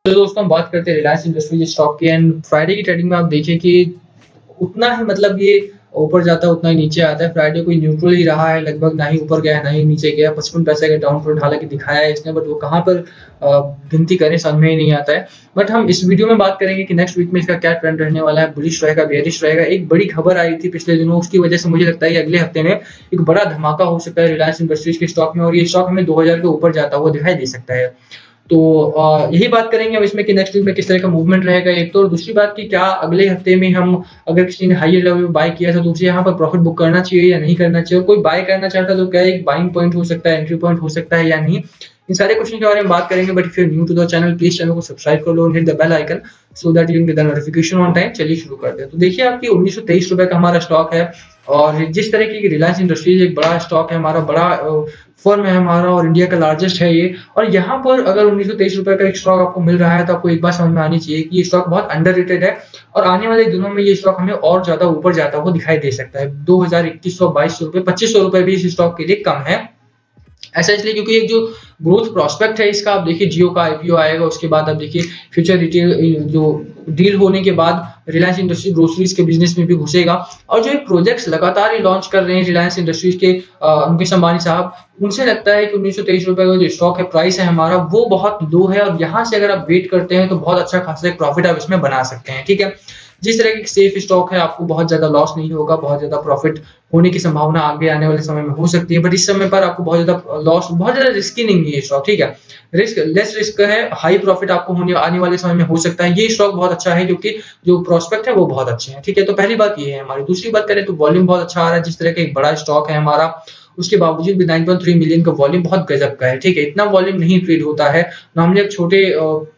तो दोस्तों हम बात करते हैं रिलायंस इंडस्ट्रीज स्टॉक की एंड फ्राइडे की ट्रेडिंग में आप देखिए कि उतना ही मतलब ये ऊपर जाता है उतना ही नीचे आता है। फ्राइडे कोई न्यूट्रल ही रहा है लगभग, ना ही ऊपर गया है ना ही नीचे गया। 55 पैसे का डाउन ट्रेंड हालांकि दिखाया है इसने, बट वो कहाँ पर गिनती करें समझ में ही नहीं आता है। बट हम इस वीडियो में बात करेंगे कि नेक्स्ट वीक में इसका क्या ट्रेंड रहने वाला है, बुलिश रहेगा बेयरिश रहेगा। एक बड़ी खबर आई थी पिछले दिनों, उसकी वजह से मुझे लगता है कि अगले हफ्ते में एक बड़ा धमाका हो सकता है रिलायंस इंडस्ट्रीज के स्टॉक में और ये स्टॉक हमें 2000 के ऊपर जाता हुआ दिखाई दे सकता है। तो यही बात करेंगे अब इसमें कि नेक्स्ट वीक में किस तरह का मूवमेंट रहेगा एक तो, और दूसरी बात कि क्या अगले हफ्ते में हम अगर किसी ने हायर लेवल पे बाय किया था तो उसे यहाँ पर प्रॉफिट बुक करना चाहिए या नहीं करना चाहिए, और कोई बाय करना चाहता है तो क्या एक बाइंग पॉइंट हो सकता है, एंट्री पॉइंट हो सकता है या नहीं। इन सारे क्वेश्चन के बारे में बात करेंगे। But if you new to the channel please channel को सब्सक्राइब कर लो और hit the bell icon so that you can get the notification on time. चलिए शुरू करते हैं। तो देखिए आपकी 1923 रुपए का हमारा स्टॉक है और जिस तरह की रिलायंस इंडस्ट्रीज एक बड़ा स्टॉक है हमारा, बड़ा फर्म है हमारा और इंडिया का लार्जेस्ट है ये। और यहाँ पर अगर 1923 रुपए का एक स्टॉक आपको मिल रहा है तो आपको एक बात समझ में आनी चाहिए कि ये स्टॉक बहुत अंडररेटेड है और आने वाले दिनों में ये स्टॉक हमें और ज्यादा ऊपर जाता हुआ दिखाई दे सकता है। 2122 रुपए, 2500 रुपए भी इस स्टॉक के लिए कम है। ऐसा इसलिए क्योंकि एक जो ग्रोथ प्रोस्पेक्ट है इसका, आप देखिए जियो का आईपीओ आएगा, उसके बाद आप देखिए फ्यूचर रिटेल जो डील होने के बाद रिलायंस इंडस्ट्री ग्रोसरीज के बिजनेस में भी घुसेगा। और जो प्रोजेक्ट्स लगातार लॉन्च कर रहे हैं रिलायंस इंडस्ट्रीज के मुकेश अंबानी साहब, उनसे लगता है कि 1923 रुपए का जो स्टॉक है प्राइस है हमारा वो बहुत लो है और यहाँ से अगर आप वेट करते हैं तो बहुत अच्छा खासा एक प्रॉफिट आप इसमें बना सकते हैं। ठीक है, जिस तरह की सेफ स्टॉक है आपको बहुत ज्यादा लॉस नहीं होगा, बहुत ज्यादा प्रॉफिट होने की संभावना आगे आने वाले समय में हो सकती है, बट इस समय पर आपको बहुत ज्यादा लॉस, बहुत ज्यादा रिस्की नहीं है स्टॉक। ठीक है, रिस्क लेस रिस्क है, हाई प्रॉफिट आपको होने आने वाले समय में हो सकता है। ये स्टॉक बहुत अच्छा है क्योंकि जो प्रोस्पेक्ट है वो बहुत अच्छे हैं। ठीक है, तो पहली बात ये है हमारी। दूसरी बात करें तो वॉल्यूम बहुत अच्छा आ रहा है। जिस तरह का एक बड़ा स्टॉक है हमारा, उसके बावजूद भी 9.3 मिलियन का वॉल्यूम बहुत गजब का है। ठीक है, इतना वॉल्यूम नहीं ट्रेड होता है। नॉर्मली आप छोटे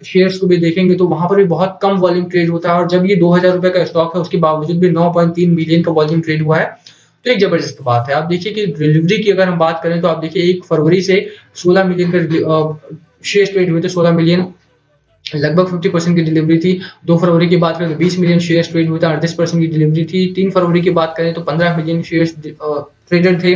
शेयर्स को भी देखेंगे तो वहां पर भी बहुत कम वॉल्यूम ट्रेड होता है और जब ये 2000 रुपए का स्टॉक है उसके बावजूद भी 9.3 मिलियन का वॉल्यूम ट्रेड हुआ है, तो एक जबरदस्त बात है। आप देखिए कि डिलीवरी की अगर हम बात करें तो आप देखिए 1 फरवरी से 16 मिलियन का शेयर ट्रेड हुए थे। 16 मिलियन लगभग 50% की डिलीवरी थी। 2 फरवरी की बात करें तो 20 मिलियन शेयर्स ट्रेड हुए थे, 38% की डिलीवरी थी। 3 फरवरी की बात करें तो 15 मिलियन शेयर्स ट्रेडेड थे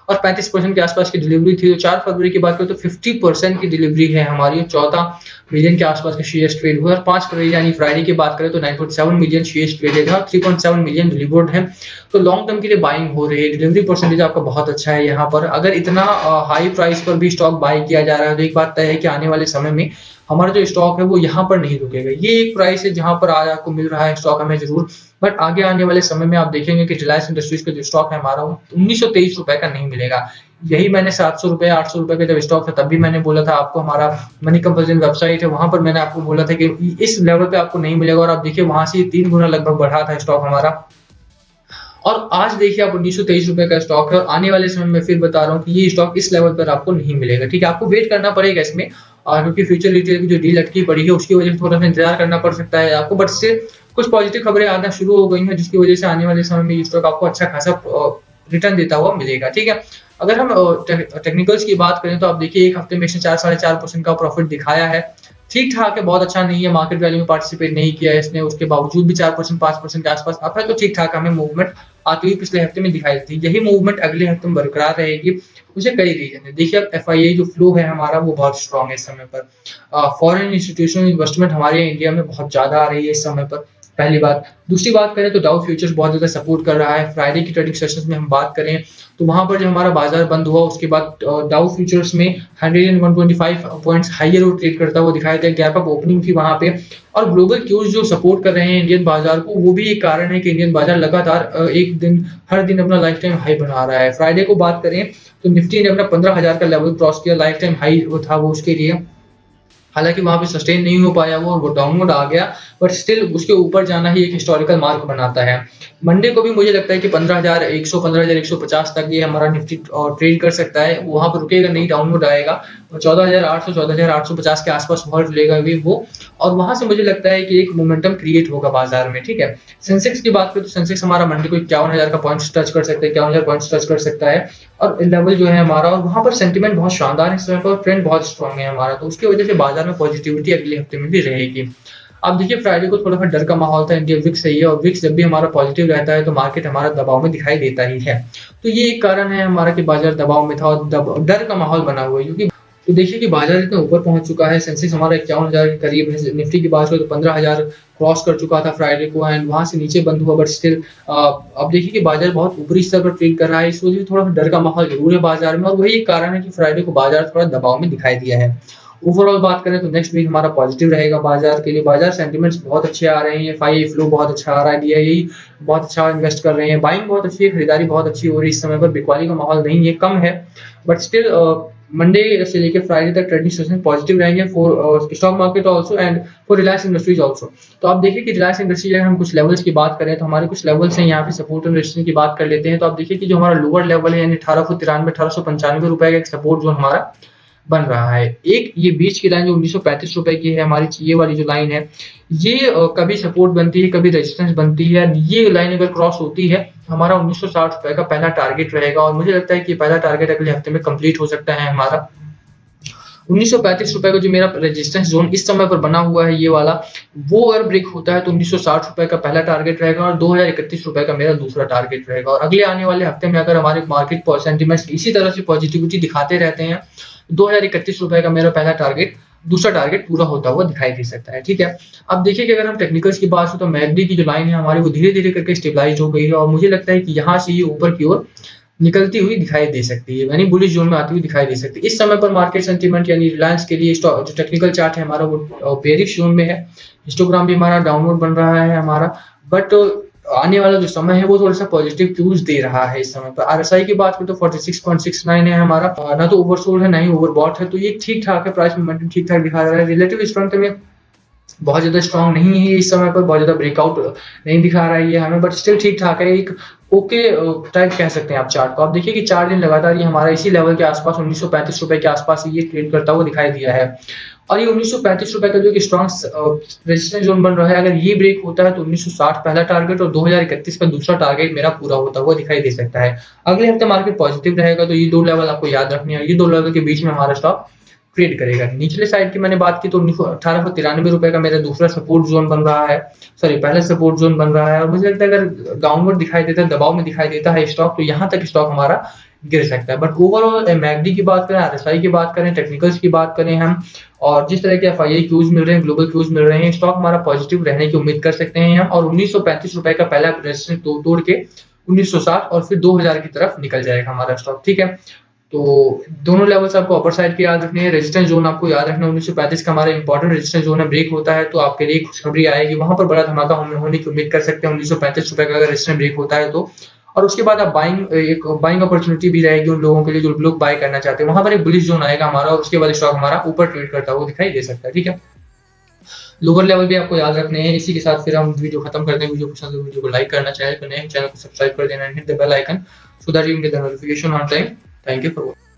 और 35% के आसपास की डिलीवरी थी। तो 4 फरवरी की बात करें तो 50% की डिलीवरी है हमारी, 14 मिलियन के आसपास के शेयर्स ट्रेड हुए। और 5 फरवरी यानी फ्राइडे की बात करें तो 9.7 मिलियन शेयर्स ट्रेडेड है और 3.7 मिलियन डिलीवर्ड है। तो लॉन्ग टर्म के लिए बाइंग हो रही है। डिलीवरी परसेंटेज आपका बहुत अच्छा है यहाँ पर। अगर इतना हाई प्राइस पर भी स्टॉक बाय किया जा रहा है तो एक बात तय है कि आने वाले समय में हमारा जो स्टॉक है वो यहाँ पर नहीं रुकेगा। ये एक प्राइस है जहां पर आज आपको मिल रहा है स्टॉक हमें जरूर, बट आगे आने वाले समय में आप देखेंगे कि रिलायंस इंडस्ट्रीज का जो स्टॉक है हमारा वो 1923 रुपए का नहीं मिलेगा। यही मैंने 700 रुपए 800 रुपए का जब स्टॉक था तब भी मैंने बोला था आपको, हमारा मनी कंपल्सन वेबसाइट है वहां पर मैंने आपको बोला था कि इस लेवल पे आपको नहीं मिलेगा और आप देखिए वहां से 3 गुना लगभग बढ़ा था स्टॉक हमारा। और आज देखिए आप 1923 रुपए का स्टॉक है और आने वाले समय में फिर बता रहा हूँ कि ये स्टॉक इस लेवल पर आपको नहीं मिलेगा। ठीक है, आपको वेट करना पड़ेगा इसमें क्योंकि फ्यूचर रिटेल की जो डील अटकी पड़ी है उसकी वजह से थोड़ा सा इंतजार करना पड़ सकता है आपको, बट से कुछ पॉजिटिव खबरें आना शुरू हो गई हैं जिसकी वजह से आने वाले समय में ये स्टॉक आपको अच्छा खासा रिटर्न देता हुआ मिलेगा। ठीक है, अगर हम टेक्निकल्स की बात करें तो आप देखिए एक हफ्ते में इसने 4-4.5% का प्रॉफिट दिखाया है। ठीक ठाक है, बहुत अच्छा नहीं है। मार्केट वैल्यू में पार्टिसिपेट नहीं किया है इसने, उसके बावजूद भी 4% 5% के आसपास अब है तो ठीक ठाक हमें मूवमेंट आती हुई पिछले हफ्ते में दिखाई दी। यही मूवमेंट अगले हफ्ते में बरकरार रहेगी। मुझे कई रीजन है। देखिए अब एफआईआई जो फ्लो है हमारा वो बहुत स्ट्रॉन्ग है इस समय पर। फॉरेन इंस्टीट्यूशनल इन्वेस्टमेंट हमारे इंडिया में बहुत ज्यादा आ रही है इस समय पर, पहली बात। दूसरी बात करें तो डाउ फ्यूचर्स बहुत ज्यादा सपोर्ट कर रहा है। फ्राइडे की ट्रेडिंग सेशंस में हम बात करें तो वहां पर जो हमारा बाजार बंद हुआ उसके बाद डाउ फ्यूचर्स में 125 पॉइंट्स हाइयर और ट्रेड करता हुआ दिखाई दिया। गैप अप ओपनिंग थी वहां पे और ग्लोबल क्यूज जो सपोर्ट कर रहे हैं इंडियन बाजार को, वो भी एक कारण है कि इंडियन बाजार लगातार एक दिन हर दिन अपना लाइफ टाइम हाई बना रहा है। फ्राइडे को बात करें तो निफ्टी ने अपना 15,000 का लेवल क्रॉस किया, लाइफ टाइम हाई था वो उसके लिए। हालांकि वहां पे सस्टेन नहीं हो पाया वो डाउनवर्ड आ गया, बट स्टिल उसके ऊपर जाना ही एक हिस्टोरिकल मार्क बनाता है। मंडे को भी मुझे लगता है कि 15,100 15,150 तक ये हमारा निफ्टी ट्रेड कर सकता है, वहां पर रुकेगा नहीं, डाउनवर्ड आएगा। 14,800 14,850 के आसपास होल्ड लेगा भी वो, और वहां से मुझे लगता है कि एक मोमेंटम क्रिएट होगा बाजार में। ठीक है, सेंसेक्स की बात करें तो सेंसेक्स हमारा मंडे को 51,000 का पॉइंट टच कर सकता है, 51,000 पॉइंट टच कर सकता है और लेवल जो है हमारा, और वहां पर सेंटीमेंट बहुत शानदार है इस समय पर, ट्रेंड बहुत स्ट्रॉन्ग है हमारा, तो उसकी वजह से बाजार में पॉजिटिविटी अगले हफ्ते में भी रहेगी। अब देखिए फ्राइडे को थोड़ा सा डर का माहौल था, इंडिया विक्स है ये, और विक्स जब भी हमारा पॉजिटिव रहता है तो मार्केट हमारा दबाव में दिखाई देता ही है। तो ये एक कारण है हमारा कि बाजार दबाव में था और डर का माहौल बना हुआ है, क्योंकि तो देखिए कि बाजार इतना ऊपर पहुंच चुका है, सेंसेक्स हमारा 51,000 के करीब है, निफ्टी की बात करें तो 15,000 क्रॉस कर चुका था फ्राइडे को एंड वहां से नीचे बंद हुआ, बट स्टिल अब देखिए कि बाजार बहुत ऊपरी स्तर पर ट्रेड कर रहा है। इस वजह से थोड़ा डर का माहौल जरूर है बाजार में, और वही एक कारण है कि फ्राइडे को बाजार थोड़ा दबाव में दिखाई दिया है। ओवरऑल बात करें तो नेक्स्ट वीक हमारा पॉजिटिव रहेगा बाजार के लिए। बाजार सेंटिमेंट्स बहुत अच्छे आ रहे हैं, एफआईआई फ्लो बहुत अच्छा आ रहा है, डीआईई बहुत अच्छा इन्वेस्ट कर रहे हैं, बाइंग बहुत अच्छी है, खरीदारी बहुत अच्छी हो रही है। इस समय पर बिकवाली का माहौल नहीं है, कम है, बट स्टिल मंडे से लेकर फ्राइडे तक ट्रेडिंग सेशन पॉजिटिव रहेंगे for stock market also and for Reliance industries also. तो आप देखिए कि रिलायंस इंडस्ट्रीज अगर हम कुछ लेवल्स की बात करें तो हमारे कुछ लेवल्स हैं यहाँ पे, सपोर्ट एंड रेजिस्टेंस की बात कर लेते हैं। तो आप देखिए कि जो हमारा लोअर लेवल है यानी 1893 1895 रुपए का एक सपोर्ट जोन हमारा बन रहा है। एक ये बीच की लाइन जो 1935 रुपए की है हमारी, ये वाली जो लाइन है, ये कभी सपोर्ट बनती है, कभी रेजिस्टेंस बनती है। ये लाइन अगर क्रॉस होती है, हमारा 1960 रुपए का पहला टारगेट रहेगा, और मुझे लगता है कि पहला टारगेट अगले हफ्ते में कंप्लीट हो सकता है हमारा। 1935 रुपए का जो मेरा रेजिस्टेंस जोन इस समय पर बना हुआ है, ये वाला, वो अगर ब्रेक होता है तो 1960 रुपए का पहला टारगेट रहेगा और 2031 रुपए का मेरा दूसरा टारगेट रहेगा। और अगले आने वाले हफ्ते में अगर हमारे मार्केट सेंटिमेंट्स इसी तरह से पॉजिटिविटी दिखाते रहते हैं, 2031 रुपए का मेरा पहला टारगेट, दूसरा टारगेट पूरा होता हुआ दिखाई दे सकता है। ठीक है, अब देखिए कि अगर हम टेक्निकल्स की बात करें तो मैकडी की जो लाइन है हमारी, वो धीरे धीरे करके स्टेबलाइज हो गई है, और मुझे लगता है कि यहाँ से ये ऊपर की ओर निकलती हुई दिखाई दे सकती है, यानी बुलिश जोन में आती हुई दिखाई दे सकती है। इस समय पर मार्केट सेंटीमेंट यानी रिलायंस के लिए जो टेक्निकल चार्ट है हमारा, वो बेरिश जोन में है, हिस्टोग्राम भी हमारा डाउनवर्ड बन रहा है हमारा, बट आने वाला जो समय है वो थोड़ा सा पॉजिटिव क्यूज दे रहा है इस समय पर। आरएसआई की बात करें तो 46.69 है हमारा, ना तो ओवरसोल्ड है ना ही ओवरबॉट है, तो ये ठीक ठाक है, प्राइस मोमेंटम ठीक ठाक दिखा रहा है। रिलेटिव स्ट्रेंथ में बहुत ज्यादा स्ट्रांग नहीं है इस समय पर, बहुत ज्यादा ब्रेकआउट नहीं दिखा रहा है ये हमें, बट स्टिल ठीक ठाक है, एक ओके टाइप कह सकते हैं आप चार्ट को। आप देखिए कि 4 दिन लगातार ये हमारा इसी लेवल के आसपास 1935 रुपए के आसपास ये ट्रेड करता हुआ दिखाई दिया है, और ये 1935 रुपए का जो एक स्ट्रॉन्ग रेजिस्टेंस जोन बन रहा है, अगर ये ब्रेक होता है तो 1960 पहला टारगेट और 2031 का दूसरा टारगेट मेरा पूरा होता हुआ दिखाई दे सकता है। अगले हफ्ते मार्केट पॉजिटिव रहेगा, तो ये दो लेवल आपको याद रखने हैं, ये दो लेवल के बीच में हमारा स्टॉक ट्रेड करेगा। निचले साइड की मैंने बात की तो 1893 रुपए का मेरा दूसरा सपोर्ट जोन बन रहा है, सॉरी पहला सपोर्ट जोन बन रहा है, और मुझे लगता है अगर डाउनवर्ड दिखाई देता है, दबाव में दिखाई देता है स्टॉक, तो यहाँ तक स्टॉक हमारा गिर सकता है। बट ओवरऑल मैकडी की बात करें, आरएसआई की बात करें, टेक्निकल्स की बात करें हम, और जिस तरह के एफआईआई क्यूज मिल रहे हैं, ग्लोबल क्यूज मिल रहे हैं, स्टॉक हमारा पॉजिटिव रहने की उम्मीद कर सकते हैं हम, और 1935 रुपए का पहला रेजिस्टेंस तोड़ के 1960 और फिर 2000 की तरफ निकल जाएगा हमारा स्टॉक। ठीक है, तो दोनों लेवल्स आपको अपर साइड के याद रखने हैं। रेजिस्टेंस जोन आपको याद रखना है 1935 का हमारा इंपॉर्टेंट रेजिस्टेंस जोन है, ब्रेक होता है तो आपके लिए खुशखबरी आएगी, वहां पर बड़ा धमाका होने की उम्मीद कर सकते हैं 1935 रुपए का अगर रेजिस्टेंस ब्रेक होता है तो। और उसके बाद आप बाइंग अपॉर्चुनिटी भी रहेगी उन लोगों के लिए जो लोग बाय करना चाहते हैं, वहां पर एक बुलिश जोन आएगा हमारा, और उसके बाद स्टॉक हमारा ऊपर ट्रेड करता हुआ दिखाई दे सकता है। ठीक है, लोअर लेवल भी आपको याद रखने हैं। इसी के साथ फिर हम वीडियो खत्म करते हैं। वीडियो पसंद है वीडियो को लाइक करना, चैनल को सब्सक्राइब कर देना, hit the bell icon so that you can get the notification on time. Thank you for watching.